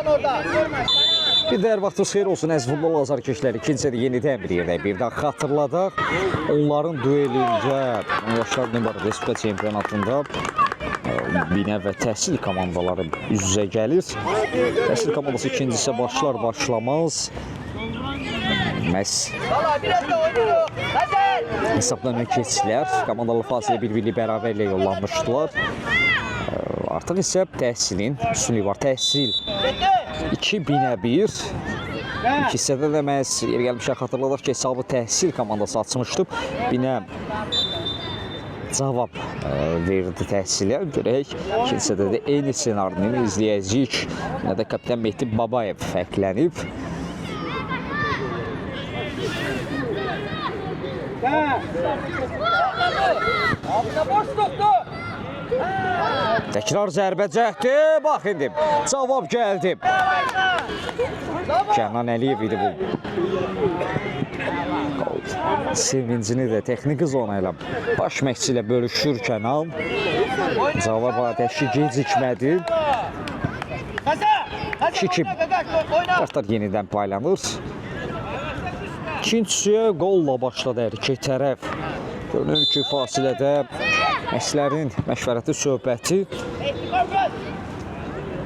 Bir də hər vaxtınız xeyir olsun əziz futbol azarkeşləri. İkincisi də yenidən bir yerdə bir daha xatırladaq. Onların duelincə yaşlar nömrə Respublika çempionatında Binə və Təhsil komandaları üz-üzə gəlir. Təhsil komandası ikincisi başlamaz. Məhz hesablarına keçdilər. Komandalı fasilə bir-birlik bərabərlə yollanmışdılar. Artıq isə Təhsilin üstünlüyü var. Təhsil 2-1. İki hissədə də məhz yer gəlmişə xatırladaq ki, hesabı Təhsil komandası açmışdı. Binə cavab verdi Təhsilə. Görək, iki hissədə də eyni ssenarini izləyəcəyik. Nə də kapitan Mehdi Babayev fərqlənib. Təkrar zərbə cəhdi, bax indi, cavab gəldi. Kənan Əliyev idi bu. Sevincini də texniki zona ilə baş məşqçi ilə bölüşür Kənan. Cavab atəşi gecikmədi. 2-2. Qartlar yenidən paylanır. İkincisiyə qolla başladı hər iki tərəf. Görünür ki, fasilədə məşqçilərin məşvərəti söhbəti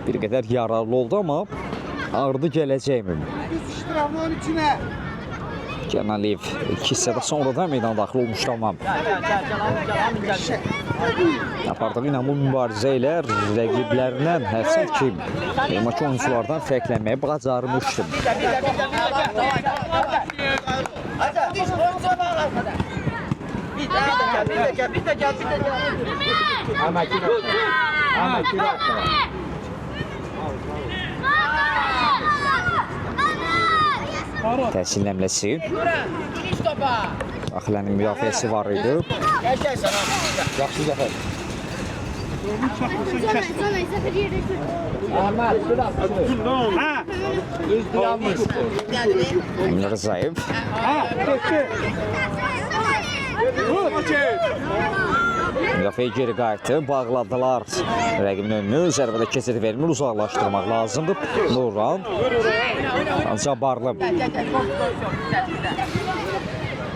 bir qədər yararlı oldu, amma ardı gələcəkmi? Kənan Əliyev iki hissədə sonradan meydana daxil olmuşdu, amma apardığı inamlı mübarizə ilə rəqiblərindən hərsən ki, emaki oyunculardan fərqlənməyə bacarmışdı. Təhsilin əmləsi. Daxilənin müdafiəsi var idi. Yaxşı zəfər. Emil Rızayev. Müdafiə geri qayıtdı, bağladılar rəqibin önünü, zərbədə keçid vermir, uzaqlaşdırmaq lazımdır. Nurhan, ancaq barlı.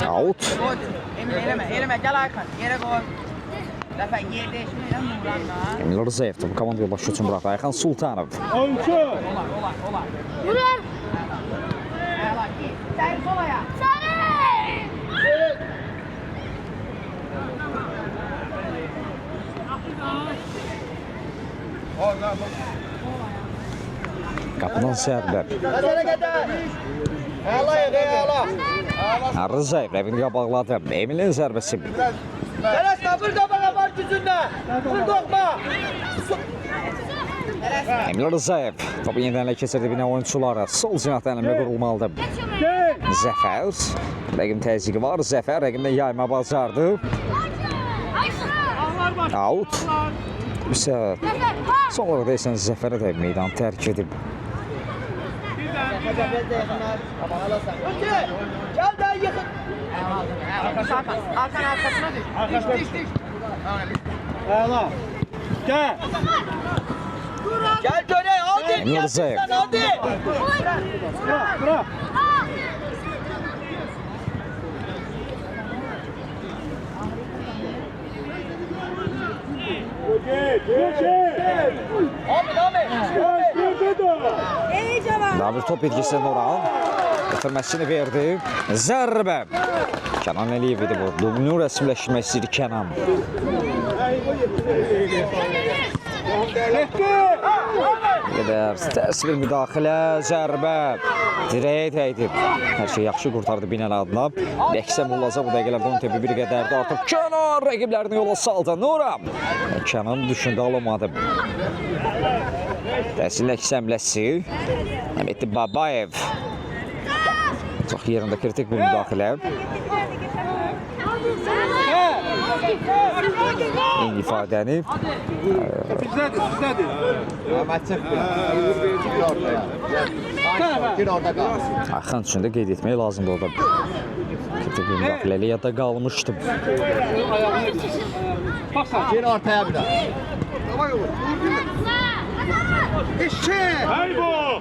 Out. Emil Rızayevdir, bu komanda yoldaşı üçün bıraxdı. Ayxan Sultanov. Qapıdan sərbər. Rızayev rəqibini qabaqladı. Emilin zərbəsi. Emil Rızayev topu yenidənlə keçirdi binə oyuncuları. Sol cinahdan əmrə qurulmalıdır. Zəfər. Rəqibin təzyiqi var. Zəfər rəqibdən yayma bacardı. Out. İsə sonra da isə Zəfərə də meydan tərk edib. Gel daha yakın. Hakan arkasına düş. Düş. Hala. Gel. Gel Cöne hadi. Emil Rızayev. Hadi. Bırak. Daha bir top etkisindən Orhan gətirməsini verdi. Zərbə. Kənan Əliyev idi bu. Domino rəsmiləşdirmək istəyir Kənan. Bir qədər tərs bir müdaxilə, zərbə. Dirəyə dəydi. Hər şey yaxşı qurtardı Binəli adına. Ləksəm Ulaza bu dəqiqələrdə onun tepi bir qədərdir. Artıq Kənan rəqiblərini yola saldı. Nura. Kənan düşündü, alamadı. Təhsil Ləksəmləsi. Mehdi Babayev. Çox yerində kritik bir müdaxilə. Eyni ifadəni. Bizdədir. Ayxan üçün də qeyd etmək lazımdır orada. Kritik bir müdaxilə ilə yadda qalmışdım. Gir ortaya bir daha. Eşe! Haybo!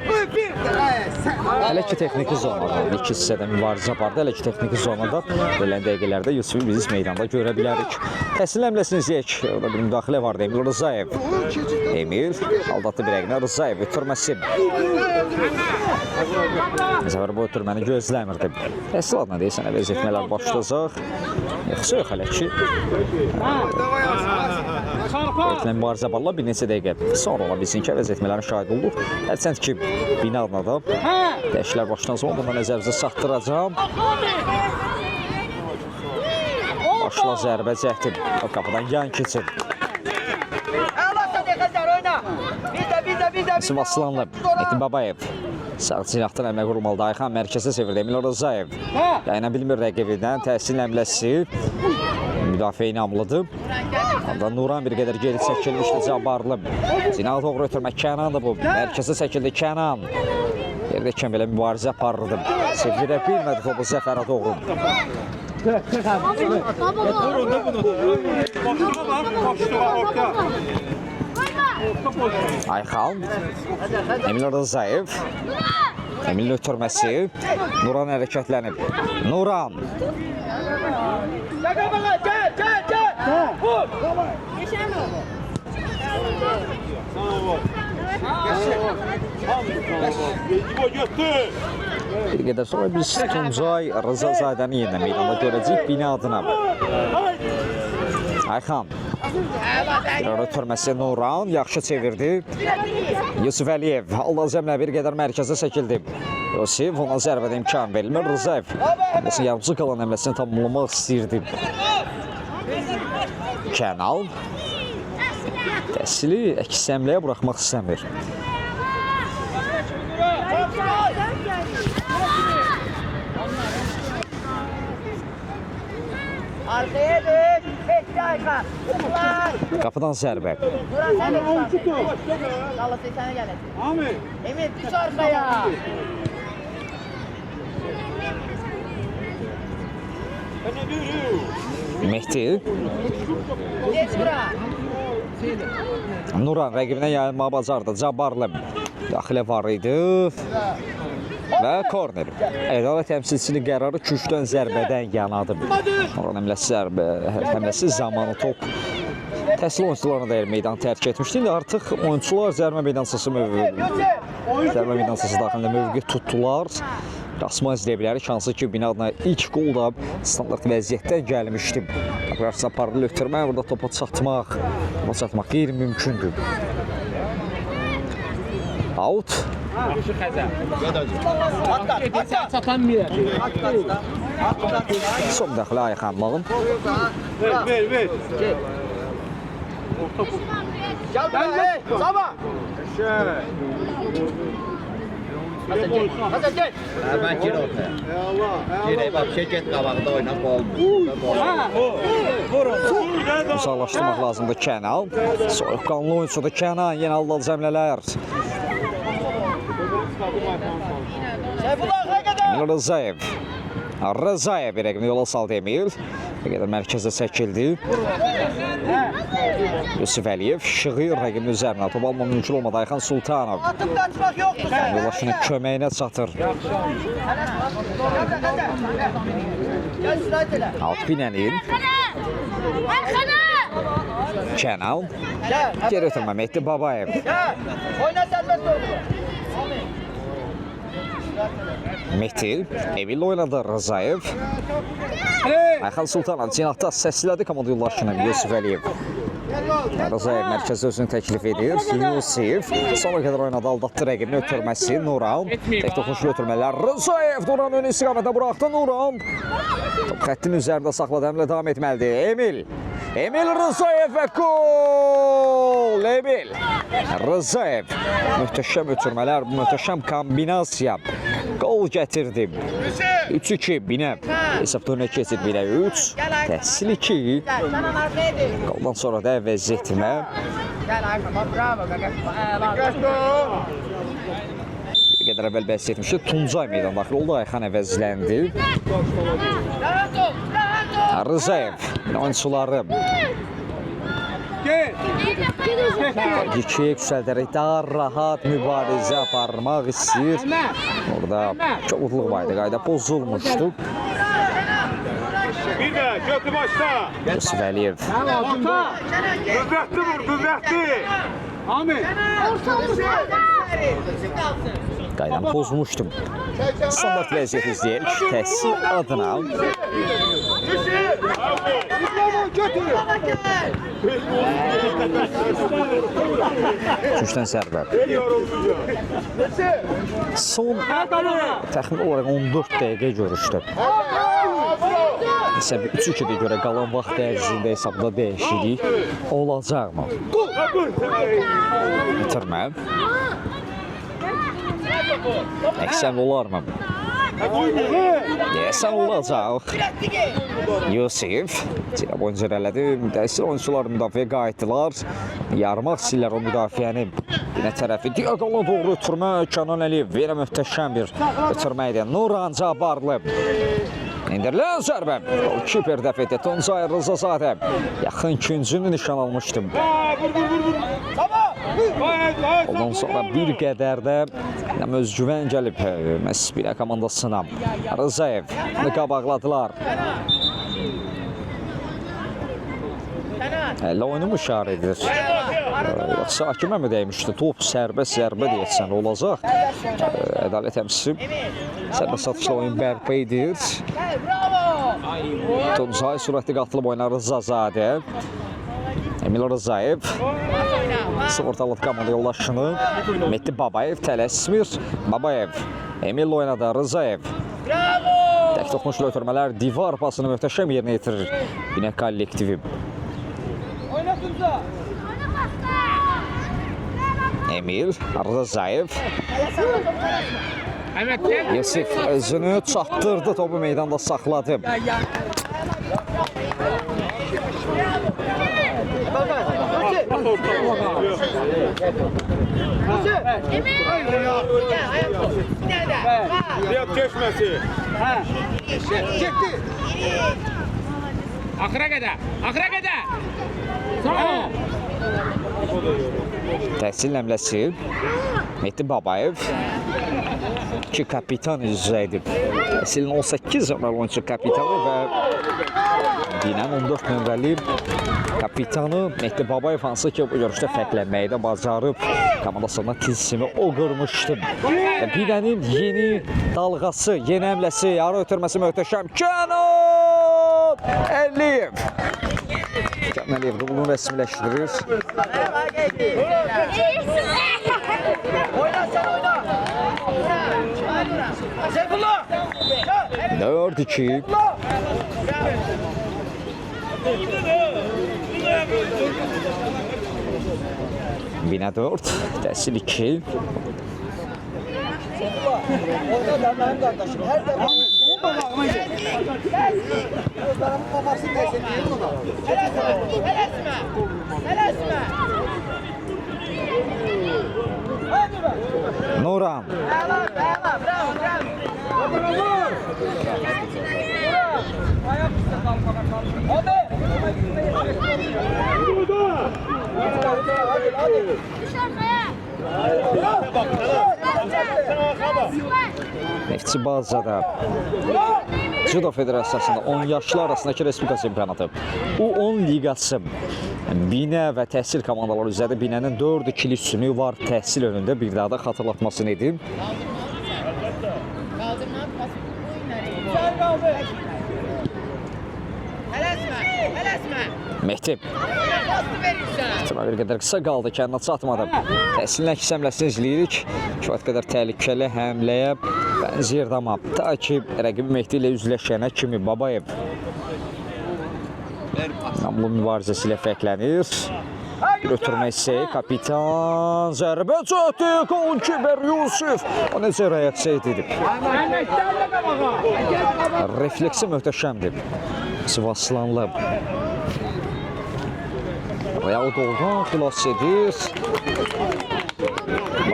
Hələ ki texniki zonada, iki hissədə mübarizə apardı. Hələ ki texniki zonada gələn dəqiqələrdə Yusufu biz meydanda görə bilərik. Təhsil əmləsini izləyək. Orada bir müdaxilə vardı. Emil Rızayev. Emil aldatdı bir rəqinə. Rızayev ötürməsi. Zəfər bu ötürməni gözləmirdi. Təhsil adına deyəsən əvəz etmələr başlayacaq. Yoxsa yox hələ ki. Etmə mübarizə aparılan bir neçə dəqiqə sonra ola bilsin ki, əvəz etmələrin şahid olduq. Hərçənd ki, bina adına da dəyişiklər başlanacaq. Ondan nəzərimizə çatdıracağam. Başla zərbə cəhdi. O qapıdan yan keçir. Yusuf Aslanlı, Metin Babayev. Sağ cinahdan əmlə qurulmalıdır. Ayxan mərkəzə çevirdi. Emil Rızayev. Yayına bilmir rəqibindən. Təhsil əmləsi. Müdafiə inamlıdır. Ondan Nuran bir qədər geri çəkilmişdi. Cabbarlı. Zinal doğru ötürmək. Kənan da bu. Mərkəzə çəkildi. Kənan. Yerdəkən belə mübarizə aparırdı. Sevirə bilmədi topu Zəfərə doğru. Ayxan. Emil Rızayev. Emil'in ötürməsi. Nuran hərəkətlənib. Nuran. Bir qədər sonra biz Tuncay Rızazadəni yenə meydanda görəcəyik bina adına. Ayxan. Bir ötürməsi Nuran. Yaxşı çevirdi. Yusuf Əliyev. Aldazəmlə bir qədər mərkəzə çəkildi. Yusuf ona zərbədə imkan verilmir. Rızayev. Ambasın yarımcı qalan əmləsini tamamlamaq istəyirdi. Kənal. Təhsili əks əmləyə buraxmaq istəmir. Qapıdan zərbə. Emil düş arkaya. Mehdi. Geç bura. Nuran rəqibinə yayılmağı bacardı. Cabbarlı. Daxilə var idi. Və korner. Ədalət təmsilçinin qərarı küçdən zərbədən yanadı. Nuran həmləsi zamanı top təhsil oyuncularına da meydan tərk etmişdi. İndi artıq oyuncular zərbə meydansası daxilində mövqe tutdular. Rasma izləyə bilərik. Hansı ki, bina adına ilk qol da standart vəziyyətdən gəlmişdi. Qarşısına paralel ötürmək, burada topa çatmaq qeyri-mümkündür. Out. Son dəxilə Ayxanlığın. Ver. Gel buraya. Sabah. Hazır gel. Ben gir ortaya. Girey bak şirket qabağında oynab Uzaqlaşdırmaq lazımdır Kənal. Soyuqqanlı oyuncudur Kənan. Yenə aldalı cəmlələr. Emil Rızayev. Rızayev bir rəqimini yola saldı Emil. Bir qədər mərkəzə çəkildi. Yusuf Əliyev şığı rəqibinin üzərinə. Top alma mümkün olmadı. Ayxan Sultanov. Yoldaşının köməyinə çatır. Altbinənin. Kənal. Geri ötürmə Mehdi Babayev. Oyna serbest oldu. Mehdi. Emil oynadı Rızayev. Ayxan Sultanov cinahda səslədi komanda yoldaşını Yusuf Əliyev. Rızayev mərkəzdə özünü təklif edir. Yusuf sona qədər oynadı, aldatdı rəqibini ötürməsi. Nuran. Tek toxunuşlu ötürmələr. Rızayev Nuran önü istiqamətə buraxdı. Nuran. Top xəttin üzərində saxladı. Əmlə davam etməlidir. Emil. Emil Rızayev və gol! Emil Rızayev. Möhtəşəm ötürmələr, möhtəşəm kombinasiya. Gol gətirdi. 3-2 Binə. Hesabda önə keçir Binə 3. Təhsil 2. Goldan sonra da əvəz etmə. Bir qədər əvvəl bəhs etmişdi. Tuncay meydan daxil oldu. Ayxan əvəzləndi. Rızayev oyunçuları 2-yə yüksəldərək daha rahat mübarizə aparmaq istəyir. Orada çoxluq var idi, qayda pozulmuşdu. Bir də götü başla. Yusuf Əliyev. Düzəltdi vur, düzəltdi. Amin. Qaydanı pozmuşdum. Standart vəziyyət izləyək. Təhsil adına. Gücdən sərbə. Son təxmin olaraq 14 dəqiqə görüşdü. Məsələn, 3-2-də görə qalan vaxt ərzində hesabda dəyişiklik olacaqmı? Bitirmə. Əksən olarmı? Deyəsən olacaq. Yusif cənab oyuncular elədi. Müdəssir oyuncular müdafiə qayıtdılar. Yarmaq sillər o müdafiəni. Yine tərəfi diaqonla doğru ötürmə. Kənan Əliyev verə möhtəşəm bir ötürmə idi. Nuran Cabarlı. İndirilən zərbə. Kiper dəf etdi. Tuncay Rızazadə. Yaxın ikincini nişan almışdım. Ondan sonra bir qədər də özgüvən gəlib Məsbirə komandasına. Rızaev qabaqladılar. Əllə oyunu müşahir edilir. Yoxsa hakimə mi dəymişdi? Top sərbəst zərbə deyəsən olacaq. Ədalət əmsi sərbəst satışla oyun bərpa edir. Tuncay sürətli qatılıb oynar Rızazadə. Emil Rızaev sığortalıq komanda yoldaşını Mehdi Babayev tələsmir. Babayev Emil oynadı. Rızaev tək toxunuşlu ötürmələr divar pasını möhtəşəm yerinə yetirir Binə kollektivi. Emil Rızaev Yusif özünü çatdırdı, topu meydanda saxladı. Riyad keçməsi. Axıra qədər. Təhsil nəmləsi Mehdi Babayev ki kapitan üzrə edib. Təhsilin 18 nömrəli oyuncu kapitanı və Binənin 14 nömrəli kapitanı Mehdi Babayev hansı ki bu görüşdə fərqlənməyi də bacarıb. Komandasına tilsimi o qırmışdı. Binənin yeni dalğası, yeni həmləsi, ara ötürməsi möhtəşəm. Kənan Əliyev. Kənan Əliyev də bunu rəsmiləşdirir. Oyna sen oyna. Seyfullah. 4-2. Binə 4, təhsil 2. Oyna da benim kardeşim. Her zaman. Yozlarımın kafasını değsin değil mi? Helesme. Nuran. Bravo. Neftçi Bazada Judo Federasiyasında 10 yaşlı arasındakı Respublika çempionatı. U10 liqası Binə və təhsil komandaları üzrədə Binənin 4-2'lik üstünlüyü var təhsil önündə. Bir daha da xatırlatmasını edim. Mehdi. Bir qədər qısa qaldı, kəndinə çatmadı. Təhsilin əks həmləsini izləyirik. Kifayət qədər təhlükəli həmləyə bənzəyirdi amma ta ki rəqibi Mehdi ilə üzləşənə kimi Babayev namlı mübarizəsi ilə fərqlənir. Bir ötürmə isə kapitan zərbə çatdı. Golkiper Yusif. O necə reaksiya edib? Refleksi möhtəşəmdir. Sivaslanlı. Real qoldan xilas edir.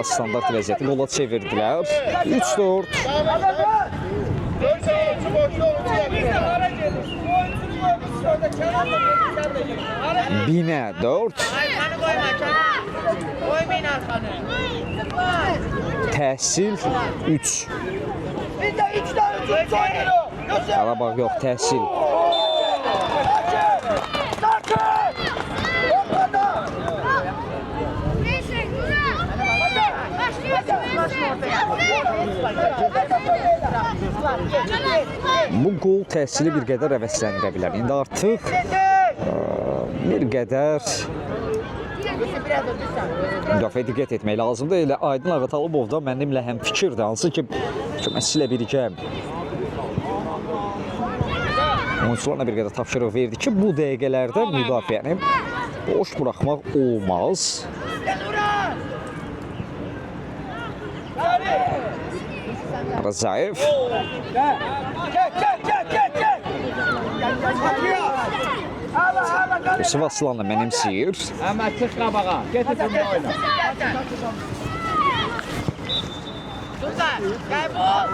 Standart vəziyyəti qola çevirdilər. 3-4. Binə 4. Ayağını koyma Kenan. Koymayın arkanı. Təhsil 3. Biz de 3 tane çocuk oynuyoruz. Yusuf. Qarabağ yox, təhsil. Sakın. Ortada. Bu gol təhsili bir qədər əvəzləndirə bilər. İndi artıq bir qədər müdafiə diqqət etmək lazımdır. Elə Aydın Ağatalibov da mənimlə həm fikirdir. Hansı ki, köməkçisilə birgə oyunçularına bir qədər tapşırıq verdi ki, bu dəqiqələrdə müdafiəni boş buraxmaq olmaz. Rzayev. Yusuf Aslanla mənimsəyir. Əhməd çıx qabağa. Getir bunu oyna. Tuzla. Kaybol.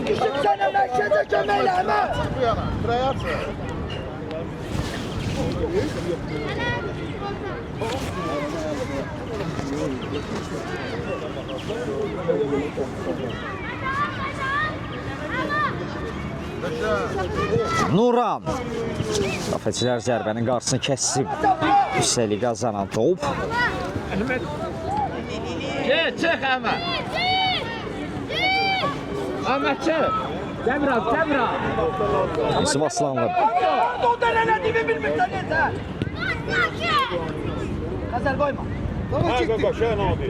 Yusuf sana merkeze gömeyle hemen. Nuran. Müdafiəçilər zərbənin qarşısını kəsib. Üstəlik qazanan top. Çıx Əhməd. Əhməd çıx. Dəmirab, Dəmirab. Yusuf Aslanlı. O da ne dediğimi bilmirsen yeter. Hazır koyma. Hə, qaşa nə oldu?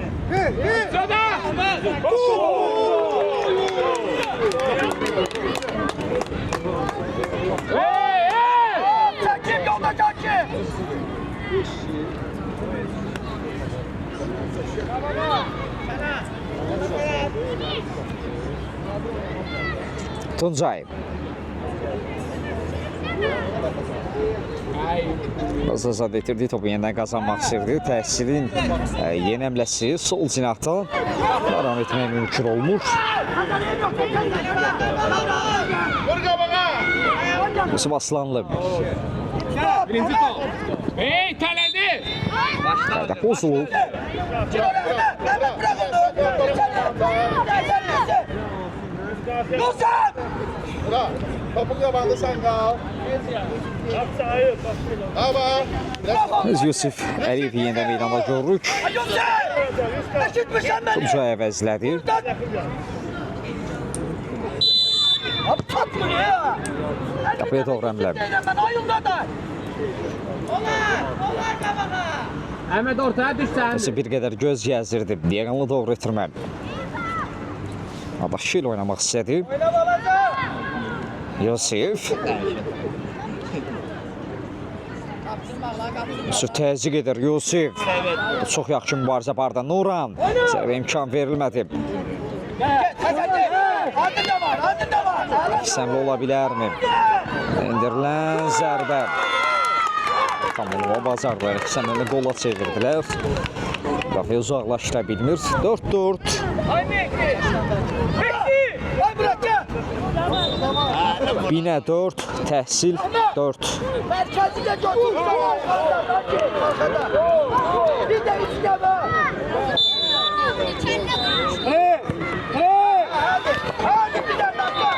Çekil yolda çekil. Tuncayev. Azad etirdiyi topu yenidən qazanmaq istəyirdi. Təhsilin yeni əmləsi sol cinahdan davam etmək mümkün olmur. Yusuf Aslanlı. Birinci top. Hey tələdi. Başladı. Pozulub. Topun qabağında sən qal. Biz Yusuf Əliyev yenidən meydanda görürük. Tuncay əvəzlədi. Qapıya doğru əmləb. Əhməd ortaya düşsən. Nəsə bir qədər göz gəzdirdi. Diaqonlu doğru itirmə. Abaşı ilə oynamaq istədi. Yusuf. Yusuf təzyiq edir. Yusuf. Çox yaxşı mübarizə barda. Nuran. Zərbə imkan verilmədi. Səmli ola bilərmi? İndirilən zərbə. Tam olma bacardılar. Səmlini qola çevirdilər. Müdafiə uzaqlaşdıra bilmir. 4-4. Binə 4, təhsil 4. Merkezi de götür. Bir de içine bak. Hadi bir de dakika.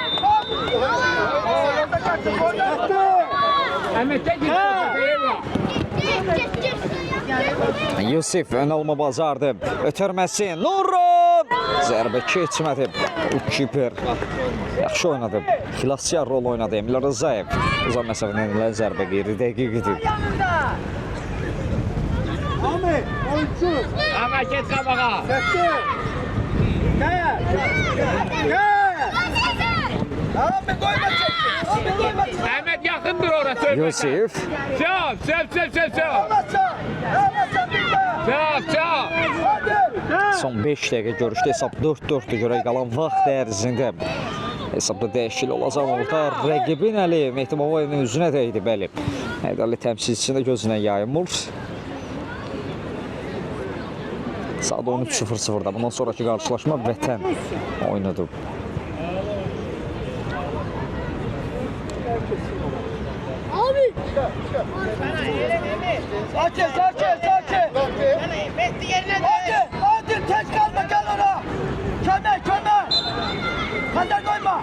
Əhməd tək git. Yusuf ön alma bacardı. Ötürməsi Nuran. Zərbə keçmədi. Kiper yaxşı oynadı. Xilaskar rol oynadı Emil Rzayev. Uzaq məsafədən ilə zərbə qeyri dəqiq idi. Əhməd get qabağa. Əhməd yaxındır ora söz. Yusuf. Çap. Son 5 dəqiqə görüşdə hesab 4-4-də görə qalan vaxt ərzində hesabda dəyişiklik olacaq orada. Rəqibin Əliyev Mehdi Babayevin üzünə dəydi, bəli. Heydərli təmsilçisinin də gözündən yayılmır. Saat 13:00-da bundan sonraki qarşılaşma Vətən oyunudur. Sakin, sakin, sakin. Hadi, tez kalma, gel ona. Köme, köme. Kandar koyma.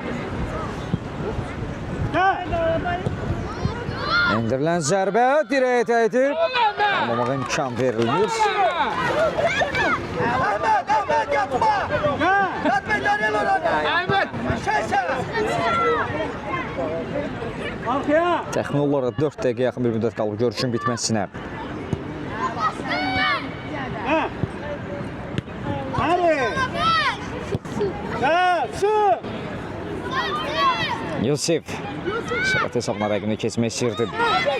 Endirilən zərbə dirəyə dəydir. Alamağa imkan verilmir. Ahmet, yatma. Yatma, Daniel orada. Ahmet. Təxmin olaraq 4 dəqiqə yaxın bir müddət qalıb görüşün bitməsinə. Yusif sürət hesabına rəqimini keçmək istəyirdi.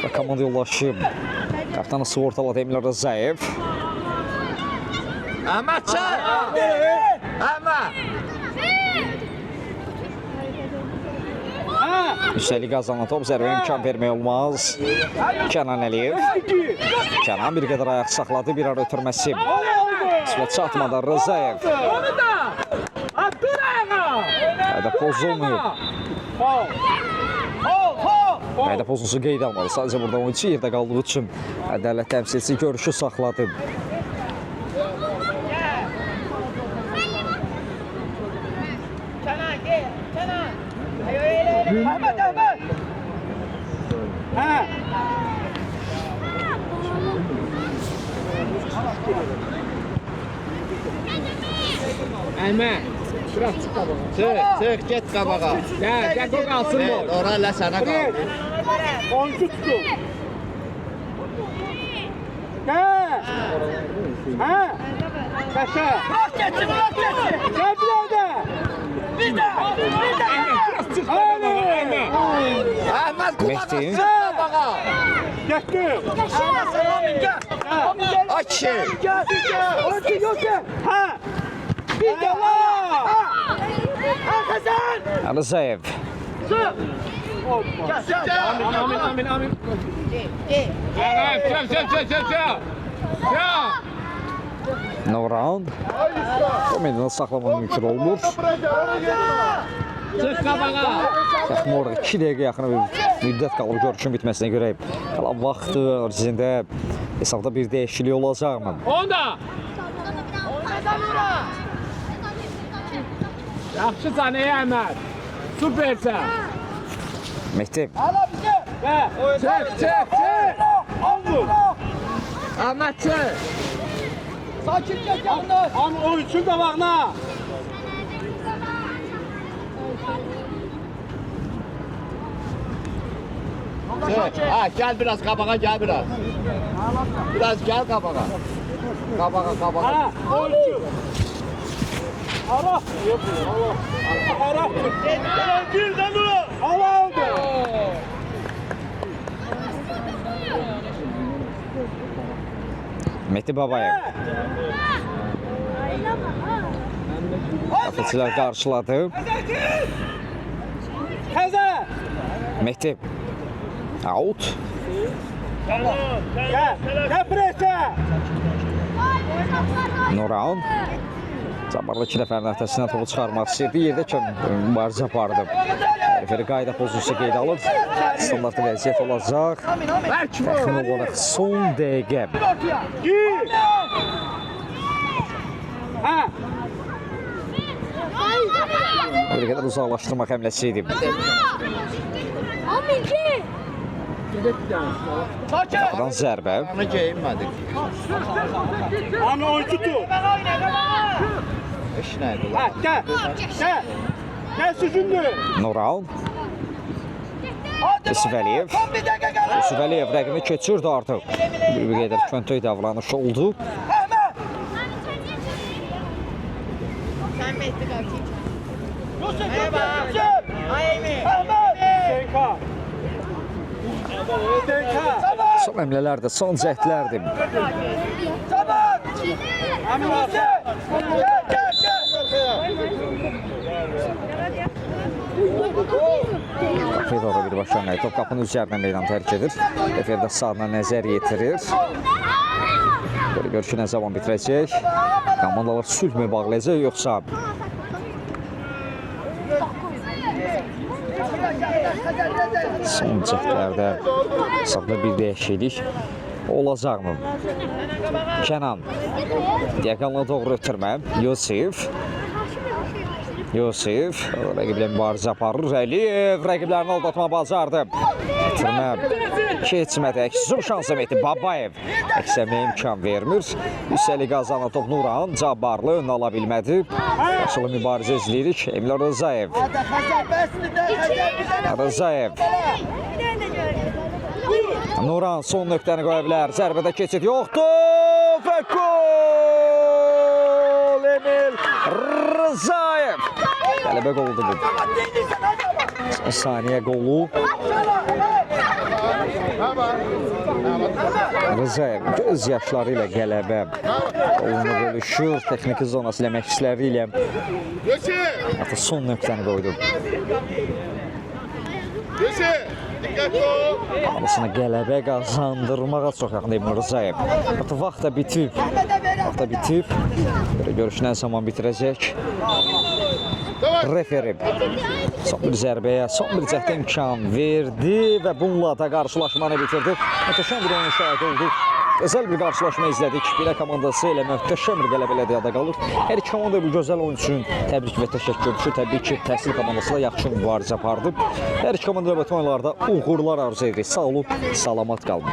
Və komanda yoldaşı kapitanı sığortaladı Emil Rzayev. Ahmet çay. Ahmet. Üstəlik qazanan top zərbə imkan vermək olmaz. Kənan Əliyev. Kənan bir qədər ayaq saxladı, bir ara ötürməsi. Və çatmadı Rzayev. Hədə pozulmuyor. Hədə pozunsu qeyd almadı. Sadəcə burada oyuncu yerdə qaldığı üçün ədalət təmsilçisi görüşü saxladı. Ahmet, Ahmet. Əlmə, biraz çıx qabağa. Çık, get qabağa. Gəl, o qalsın bu. Ora elə sənə qaldı. Oyuncu tutun. Gəl. Hə? Qəşə. Bırak geçsin, bırak geçsin. Gəl bir də. Bir de. Biraz çıx qabağa, Əlmə. Ahmet Mehdi. qabağa. Getdi. Allah selamın, gel. Ay kişi. Gel, gel. Oyuncu yok gel. Hə. Bir de. Kazan. Rzayev. Gel, gel. Amin. Çək. Novran. O meydana saxlamaq mümkün olmur. Çıx qabağa. Təxmin olaraq 2 dəqiqə yaxın bir müddət qalıb görüşün bitməsinə görə qalan vaxtı ərzində hesabda bir dəyişiklik olacaqmı? Onda. Yaxşısan ey Əhməd. Süpersən. Mehdi. Hala bize. Çək. Al bu. Ahmet çık. Sakin gel yanından. Am oyunçun qabağına. Çık. Ha, gel biraz qabağa, gel biraz. Biraz gel qabağa. Qabağa. Ha, oyuncu. Allah. Allah. Bir de dur. Allah oldu. Mehdi Babayev. Atletçilər qarşıladı. Təzə. Mehdi. Out. Gəl presə. Nuran. Zabarlı 2 nəfərin öhdəsindən topu çıxarmaq istəyirdi. Yerdə mübarizə apardı. Referi qayda pozisiyası qeyd alır. Standartlı vəziyyət olacaq. Təxmin olaraq son dəqiqə. Gir. Ha. Bir qədər uzaqlaşdırmaq həmləsi idi. Qapıdan zərbə. Onu geyinmədik. Ami oyuncu tut. İş neydi Ha, lan? gəl. Gəl süzündür. Nuran. Hadi Yusuf Əliyev. Son bir dakika gel. Yusuf Əliyev rəqimi keçirdi artıq. Bir qədər köntək davranış oldu. Ahmet. Sen Mehdi Gaki. Yusuf, Merhaba. Yusuf. Ay Emi. Ahmet. Senka. Senka. Tamam. Son əmlələrdir, son cəhdlərdir. Tamam. Ami Yusuf. olsun. Gel, gel, gel. Fedora birbaşa top qapının üzərindən meydan tərk edir. Referdə sağına nəzər yetirir. Böyle görüşü nə zaman bitirəcək? Komandalar sülh mü bağlayacaq yoxsa? Son cəhdlərdə hesabda bir dəyişiklik olacaqmı? Kənan diaqonala doğru ötürmə. Yusif rəqiblə mübarizə aparır. Əliyev rəqiblərini aldatma bacardı. İtirmə keçmədi. Əksizum şansı məhdi Babayev əksəməyə imkan vermir. Üstəlik qazanan top Nuran Cabbarlı önünə ala bilmədi. Qarşılı mübarizə izləyirik. Emil Rızayev. Nuran son nöqtəni qoya bilər. Zərbədə keçid yoxdur. Və gol! Emil Rızayev. Qələbə qoldu bu. Saniyə qolu. Rızayev göz yaşları ilə qələbə qolunu bölüşür. Texniki zonası ilə məşqçiləri ilə artıq son nöqtəni qoydu. Anısına qələbə qazandırmağa çox yaxın Emil Rızayev. Artıq vaxt da bitib. Görüşdən zaman bitirəcək. Referi son bir zərbəyə, son bir cəhdə imkan verdi və bununla da qarşılaşmanı bitirdi. Möhtəşəm bir oyun şahidi olduq. Gözəl bir qarşılaşma izlədik. Birə komandası ilə möhtəşəm bir qələbələ yada qalır. Hər iki komanda bu gözəl oyun üçün təbrik və təşəkkür. Təbii ki, Təhsil komandası da yaxşı mübarizə apardı. Hər iki komanda növbəti oyunlarda uğurlar arzu edirik. Sağ olun, salamat qalın.